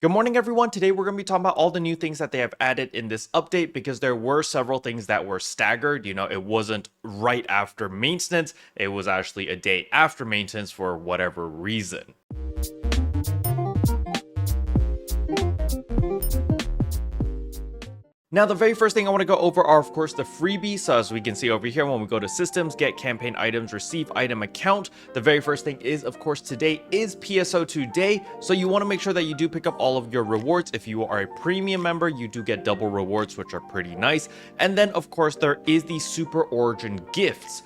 Good morning, everyone. Today we're going to be talking about all the new things that they have added in this update because there were several things that were staggered. It wasn't right after maintenance, it was actually a day after maintenance for whatever reason. Now, the very first thing I want to go over are, of course, the freebies. So as we can see over here, when we go to systems, get campaign items, receive item account, the very first thing is, of course, today is PSO2 day. So you want to make sure that you do pick up all of your rewards. If you are a premium member, you do get double rewards, which are pretty nice. And then, of course, there is the Super Origin gifts.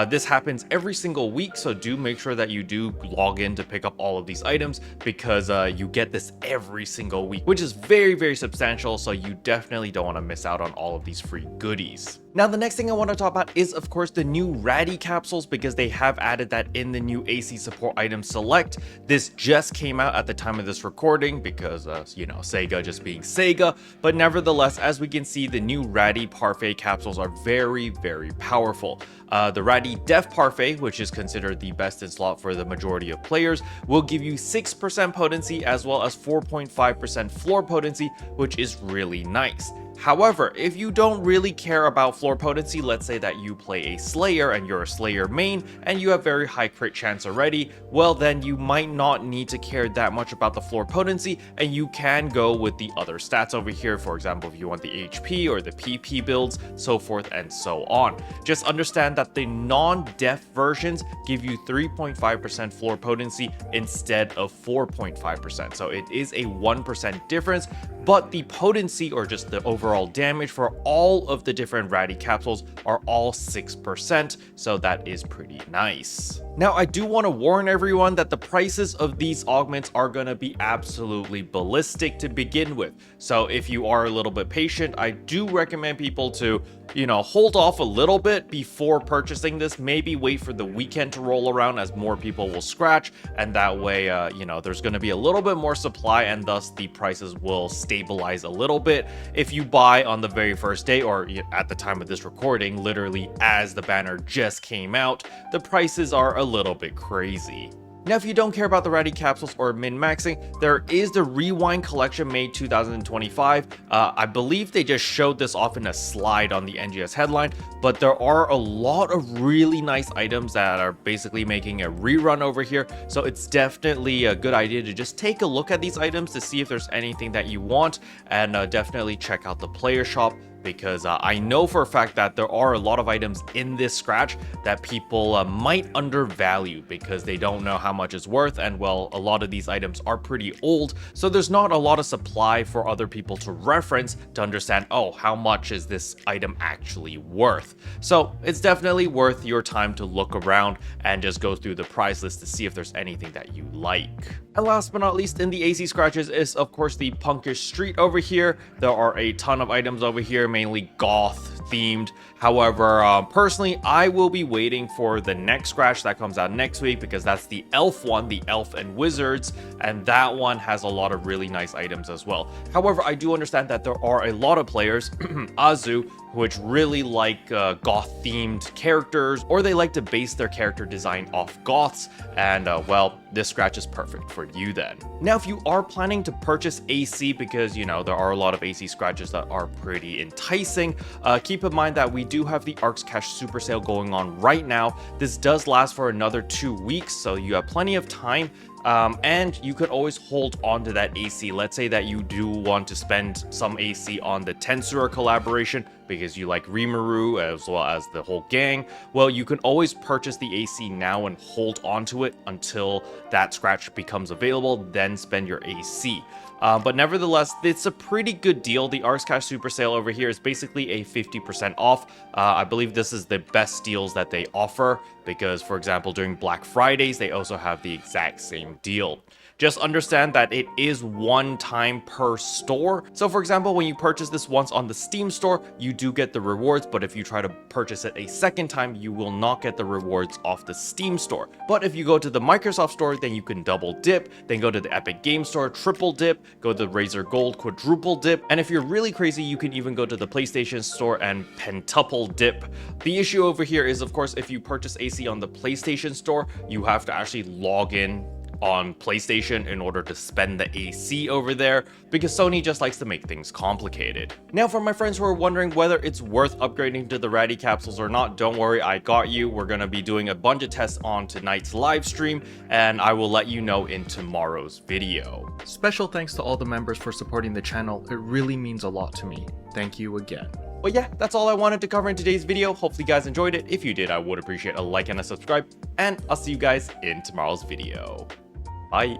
This happens every single week, so do make sure that you do log in to pick up all of these items because you get this every single week, which is very, very substantial. So you definitely don't want to miss out on all of these free goodies. Now, the next thing I want to talk about is, of course, the new Ratty Capsules because they have added that in the new AC support item select. This just came out at the time of this recording because, Sega just being Sega. But nevertheless, as we can see, the new Ratty Parfait capsules are very, very powerful. The Radi Def Parfait, which is considered the best in slot for the majority of players, will give you 6% potency as well as 4.5% floor potency, which is really nice. However, if you don't really care about floor potency, let's say that you play a Slayer and you're a Slayer main and you have very high crit chance already, well then you might not need to care that much about the floor potency and you can go with the other stats over here. For example, if you want the HP or the PP builds, so forth and so on. Just understand that the non-def versions give you 3.5% floor potency instead of 4.5%. So it is a 1% difference, but the potency or just the overall damage for all of the different Ratty capsules are all 6%, so that is pretty nice. Now, I do want to warn everyone that the prices of these augments are going to be absolutely ballistic to begin with. So if you are a little bit patient, I do recommend people to, hold off a little bit before purchasing this. Maybe wait for the weekend to roll around as more people will scratch, and that way, there's going to be a little bit more supply and thus the prices will stabilize a little bit. If you buy on the very first day or at the time of this recording, literally as the banner just came out, the prices are a little bit crazy. Now, if you don't care about the Ratty capsules or min-maxing, there is the Rewind Collection Made 2025. I believe they just showed this off in a slide on the NGS headline, but there are a lot of really nice items that are basically making a rerun over here. So it's definitely a good idea to just take a look at these items to see if there's anything that you want, and definitely check out the player shop, because I know for a fact that there are a lot of items in this scratch that people might undervalue because they don't know how much it's worth, and well, a lot of these items are pretty old, so there's not a lot of supply for other people to reference to understand, oh, how much is this item actually worth? So it's definitely worth your time to look around and just go through the price list to see if there's anything that you like. And last but not least in the AC scratches is, of course, the Punkish Street over here. There are a ton of items over here, mainly goth themed. However, personally, I will be waiting for the next scratch that comes out next week because that's the elf one, the elf and wizards, and that one has a lot of really nice items as well. However, I do understand that there are a lot of players, Azu, which really like goth themed characters, or they like to base their character design off goths, and well, this scratch is perfect for you then. Now, if you are planning to purchase AC, because there are a lot of AC scratches that are pretty enticing, keep in mind that we do have the RSC Cash Super Sale going on right now. This does last for another 2 weeks, so you have plenty of time. And you could always hold on to that AC. Let's say that you do want to spend some AC on the Tensura collaboration because you like Rimuru as well as the whole gang. Well, you can always purchase the AC now and hold on to it until that scratch becomes available, then spend your AC. But nevertheless, it's a pretty good deal. The RSC Cash Super Sale over here is basically a 50% off. I believe this is the best deals that they offer because, for example, during Black Fridays, they also have the exact same deal. Just understand that it is one time per store. So for example, when you purchase this once on the Steam store, you do get the rewards, but if you try to purchase it a second time, you will not get the rewards off the Steam store. But if you go to the Microsoft store, then you can double dip, then go to the Epic Game Store, triple dip, go to the Razer Gold, quadruple dip, and if you're really crazy, you can even go to the PlayStation store and pentuple dip. The issue over here is, of course, if you purchase AC on the PlayStation store, you have to actually log in on PlayStation in order to spend the AC over there, because Sony just likes to make things complicated. Now, for my friends who are wondering whether it's worth upgrading to the Ratty Capsules or not, don't worry, I got you. We're gonna be doing a bunch of tests on tonight's live stream, and I will let you know in tomorrow's video. Special thanks to all the members for supporting the channel. It really means a lot to me. Thank you again. But yeah, that's all I wanted to cover in today's video. Hopefully you guys enjoyed it. If you did, I would appreciate a like and a subscribe, and I'll see you guys in tomorrow's video. Bye.